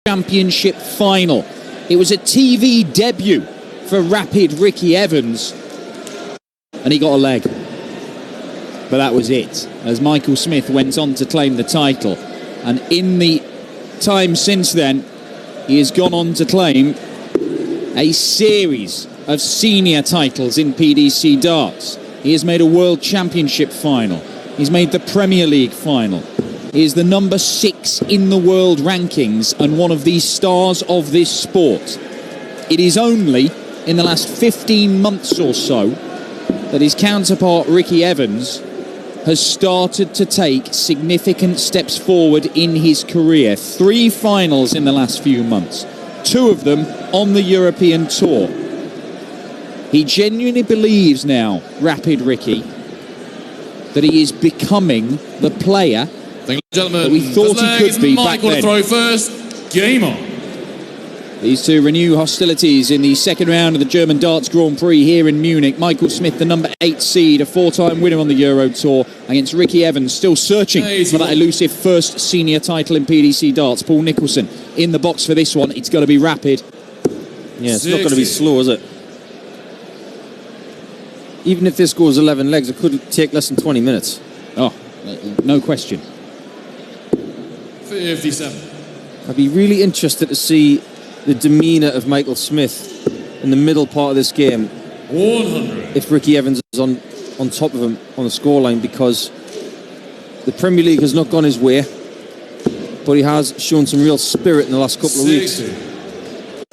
Championship final. It was a TV debut for Rapid Ricky Evans, and he got a leg. But that was it, as Michael Smith went on to claim the title. And in the time since then, he has gone on to claim a series of senior titles in PDC darts. He has made a World Championship final. He's made the Premier League final. He is the number 6 in the world rankings and one of the stars of this sport. It is only in the last 15 months or so that his counterpart Ricky Evans has started to take significant steps forward in his career. 3 finals in the last few months, 2 of them on the European tour. He genuinely believes now, Rapid Ricky, that he is becoming the player that we thought he could be back then. Throw first. Game on. These two renew hostilities in the second round of the German Darts Grand Prix here in Munich. Michael Smith, the number 8 seed, a 4-time winner on the Euro Tour, against Ricky Evans, still searching for that elusive first senior title in PDC darts. Paul Nicholson in the box for this one. It's got to be rapid. Yeah, it's not going to be slow, is it? Even if this goes 11 legs, it could take less than 20 minutes. Oh, no question. 57. I'd be really interested to see the demeanour of Michael Smith in the middle part of this game 100. if Ricky Evans is on top of him on the scoreline, because the Premier League has not gone his way, but he has shown some real spirit in the last couple of weeks.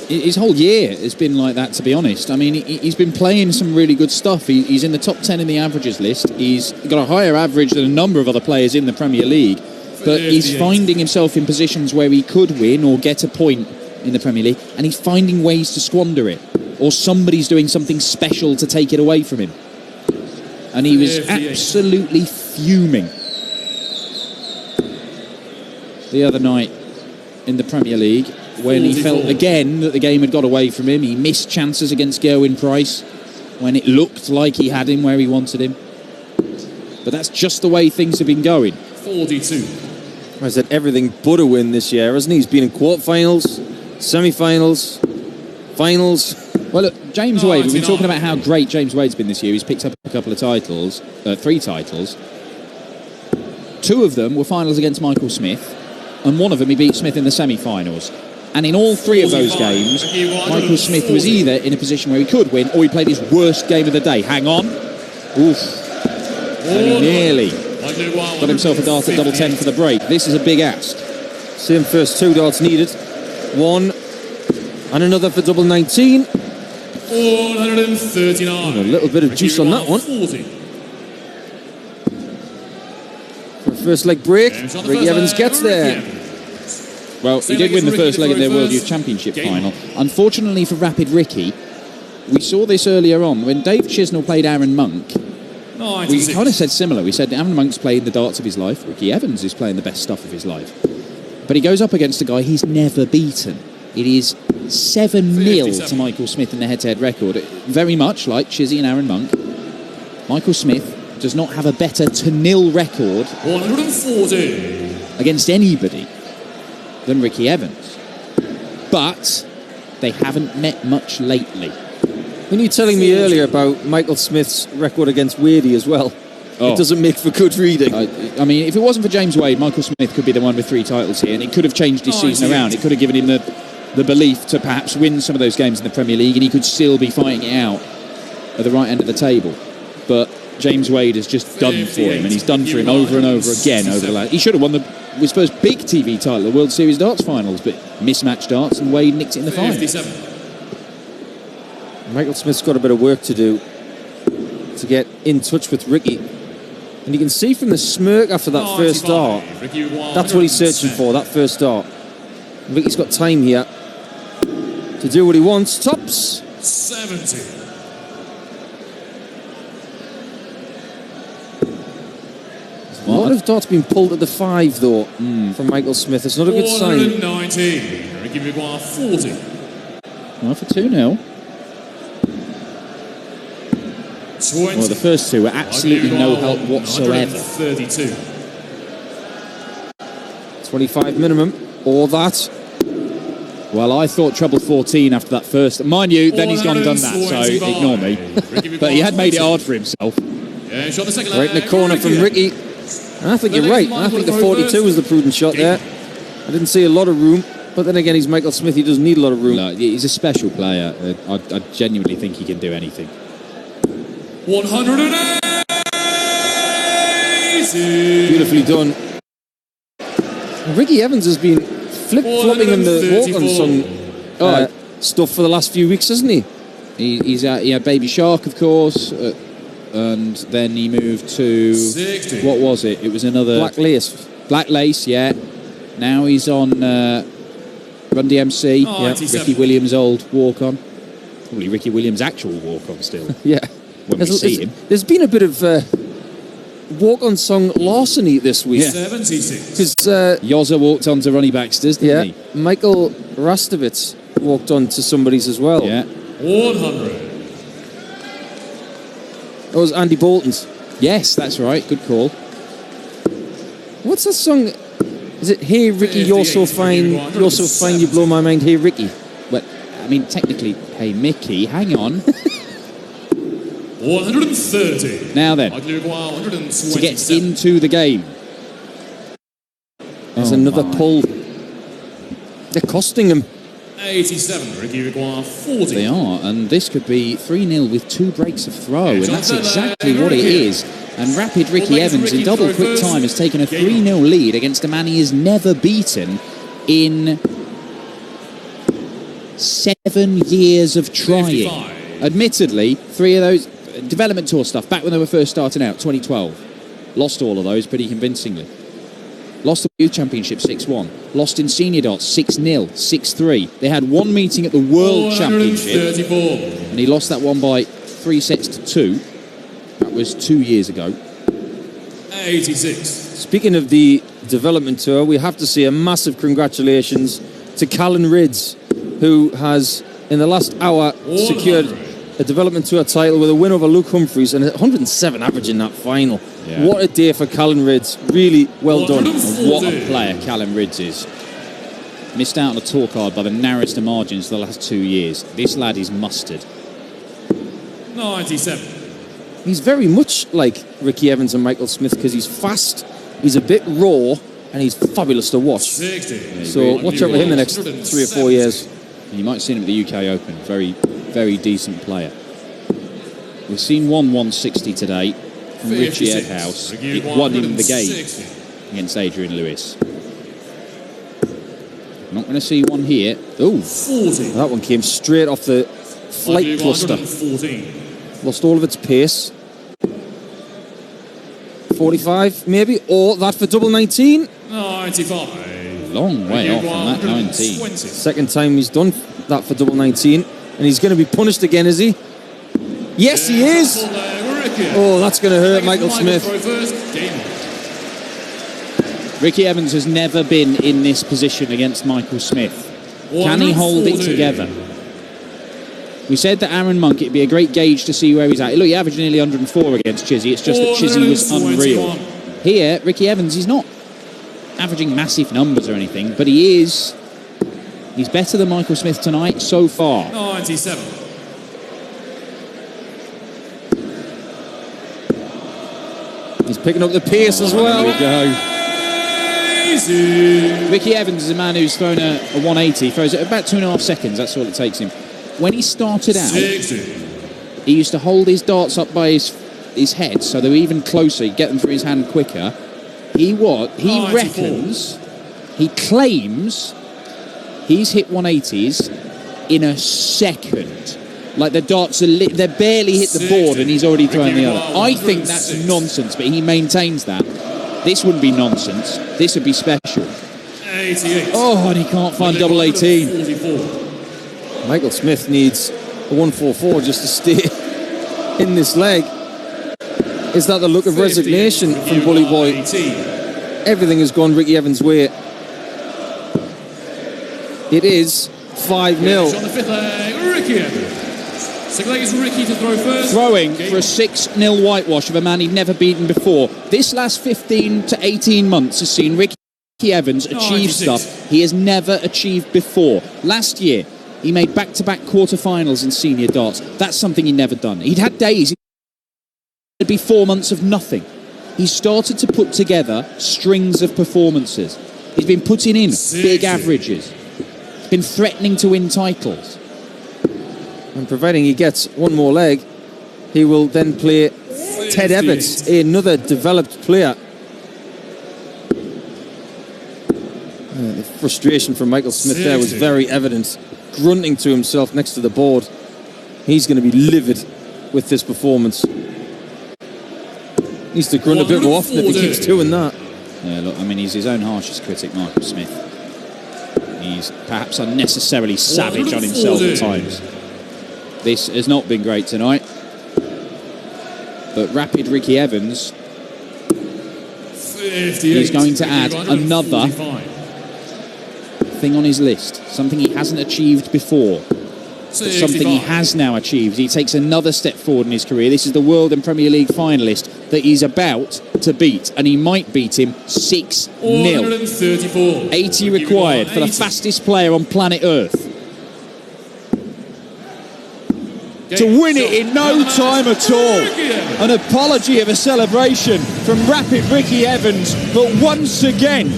His whole year has been like that, to be honest. I mean, he's been playing some really good stuff. He's in the top 10 in the averages list. He's got a higher average than a number of other players in the Premier League, but he's finding himself in positions where he could win or get a point in the Premier League, and he's finding ways to squander it, or somebody's doing something special to take it away from him. And he was absolutely fuming the other night in the Premier League when he felt again that the game had got away from him. He missed chances against Gerwyn Price when it looked like he had him where he wanted him. But that's just the way things have been going. 42. I said everything but a win this year, hasn't he? He's been in quarterfinals, semi-finals, finals. Well, look, James Wade, we've been talking about how great James Wade's been this year. He's picked up a couple of titles, 3 titles. 2 of them were finals against Michael Smith, and 1 of them he beat Smith in the semi-finals. And in all 3 of those games, Michael Smith was either in a position where he could win, or he played his worst game of the day. Hang on. Oof. And he nearly got himself a dart at double 10 for the break. This is a big ask. Same first 2 darts needed. 1 and another for double 19. 439. A little bit of juice on that one. 40. For a first leg break, Ricky Evans gets there. Well, he did win the first leg of their World Youth Championship final. Unfortunately for Rapid Ricky, we saw this earlier on when Dave Chisnell played Aaron Monk. We kind of said similar. We said Aaron Monk's playing the darts of his life. Ricky Evans is playing the best stuff of his life. But he goes up against a guy he's never beaten. It is 7-0 to Michael Smith in the head-to-head record. Very much like Chizzy and Aaron Monk, Michael Smith does not have a better to nil record 140 against anybody than Ricky Evans. But they haven't met much lately. When you were telling me earlier about Michael Smith's record against Wadey as well, it doesn't make for good reading. I mean, if it wasn't for James Wade, Michael Smith could be the one with 3 titles here, and it could have changed his season around. It could have given him the belief to perhaps win some of those games in the Premier League, and he could still be fighting it out at the right end of the table. But James Wade has just done for him, and he's done for him over and over again over the last. He should have won his first big TV title, the World Series darts finals, but mismatched darts, and Wade nicked it in the final. 57. Michael Smith's got a bit of work to do to get in touch with Ricky. And you can see from the smirk after that first dart, that's what he's searching for, that first dart. Ricky's got time here to do what he wants. Tops. 70. A lot of darts being pulled at the 5, though, from Michael Smith. It's not a good sign. 490. Ricky Maguire 40. Well, for 2-0. 20. Well, the first 2 were absolutely no help whatsoever. 32. 25 minimum, or that. Well, I thought treble 14 after that first. Mind you, then he's gone and done that, so ignore me. But he had made it hard for himself. Yeah, shot the second Right in the corner from Ricky. And I think you're right. I think the 42 was the prudent shot there. I didn't see a lot of room. But then again, he's Michael Smith. He doesn't need a lot of room. No, he's a special player. I genuinely think he can do anything. 180. Beautifully done. Ricky Evans has been flip-flopping in the walk-on song stuff for the last few weeks, hasn't he? He had Baby Shark, of course, and then he moved to 60. What was it? It was another Black Lace. Black Lace, yeah. Now he's on Run DMC. Oh, Yeah. 97. Ricky Williams' old walk-on. Probably Ricky Williams' actual walk-on still. Yeah. When we see him. There's been a bit of walk-on song larceny this week. Yeah. 76. Because Yozza walked on to Ronnie Baxter's, didn't he? Michael Rastovitz walked on to somebody's as well. Yeah. 100. That was Andy Bolton's. Yes, that's right. Good call. What's that song? Is it Hey Ricky, you're so fine, you're so fine, you blow my mind, Hey Ricky? Well, I mean, technically, hey, Mickey, hang on. 130. Now then, to 127. get into the game. There's Oh another my. pull. They're costing him. 87. Ricky require 40. They are, and this could be 3-0 with 2 breaks of throw, and that's Jonathan, exactly what it Ricky. is. And Rapid Ricky Always Evans in Ricky double throw quick first. time has taken a Game 3-0 lead against a man he has never beaten in 7 years of trying. 55. Admittedly, 3 of those development tour stuff back when they were first starting out, 2012. Lost all of those pretty convincingly. Lost the Youth Championship 6-1. Lost in Senior Dots 6-0, 6-3. They had one meeting at the World Championship, 134. and he lost that one by 3 sets to 2. That was 2 years ago. 86. Speaking of the development tour, we have to say a massive congratulations to Callan Ridds, who has, in the last hour, secured a development tour title with a win over Luke Humphreys and 107 average in that final. Yeah. What a day for Callan Ridds. Really well done. And what a player Callum Ridds is. Missed out on a tour card by the narrowest of margins the last 2 years. This lad is mustard. 97. He's very much like Ricky Evans and Michael Smith because he's fast, he's a bit raw, and he's fabulous to watch. 60. So watch out for him the next 3 or 4 years. And you might have seen him at the UK Open. Very, very decent player. We've seen one 160 today from Richie 56. Edhouse. Ricky It won him the 160. game against Adrian Lewis. Not going to see one here. Oh, 40. That one came straight off the flight cluster. 114. Lost all of its pace. 45 maybe, or that for double 19. 95. long way off on that 19. 120. Second time he's done that for double 19, and he's going to be punished again, is he? Yes, he is. Oh, that's going to hurt Michael Smith. Ricky Evans has never been in this position against Michael Smith. Can he hold it together? We said that Aaron Monk, it'd be a great gauge to see where he's at. Look, he averaged nearly 104 against Chizzy. It's just that Chizzy was unreal. Here, Ricky Evans, he's not averaging massive numbers or anything, but he's better than Michael Smith tonight so far. 97. He's picking up the pace as well. There we go. Ricky Evans is a man who's thrown a 180, throws it about 2.5 seconds, that's all it takes him. When he started out, 60. he used to hold his darts up by his head so they were even closer, he'd get them through his hand quicker. He reckons, he claims he's hit 180s in a second. Like the darts are they barely hit the board and he's already thrown the other. I think that's nonsense, but he maintains that. This wouldn't be nonsense. This would be special. 88. Oh, and he can't find double 18. 44. Michael Smith needs a 144 just to stay in this leg. Is that the look of resignation from Bully Boy? 18. Everything has gone Ricky Evans' way. It is 5-0. On the fifth leg, Ricky Evans. Second leg is Ricky to throw first. Throwing for a 6-0 whitewash of a man he'd never beaten before. This last 15 to 18 months has seen Ricky Ricky Evans achieves stuff he has never achieved before. Last year, he made back-to-back quarterfinals in senior darts. That's something he'd never done. He'd had days, it'd be 4 months of nothing. He started to put together strings of performances. He's been putting in big averages. He's been threatening to win titles. And providing he gets one more leg, he will then play Ted Evans, another developed player. The frustration from Michael Smith there was very evident. Grunting to himself next to the board. He's going to be livid with this performance. Needs to grunt a bit more often if he keeps doing that. Yeah, look, I mean, he's his own harshest critic, Michael Smith. He's perhaps unnecessarily savage on himself at times. This has not been great tonight. But Rapid Ricky Evans is going to add another thing on his list. Something he hasn't achieved before. But something he has now achieved. He takes another step forward in his career. This is the World and Premier League finalist that he's about to beat. And he might beat him 6-0. 80 required for the fastest player on planet Earth. To win it in no time at all. An apology of a celebration from Rapid Ricky Evans, but once again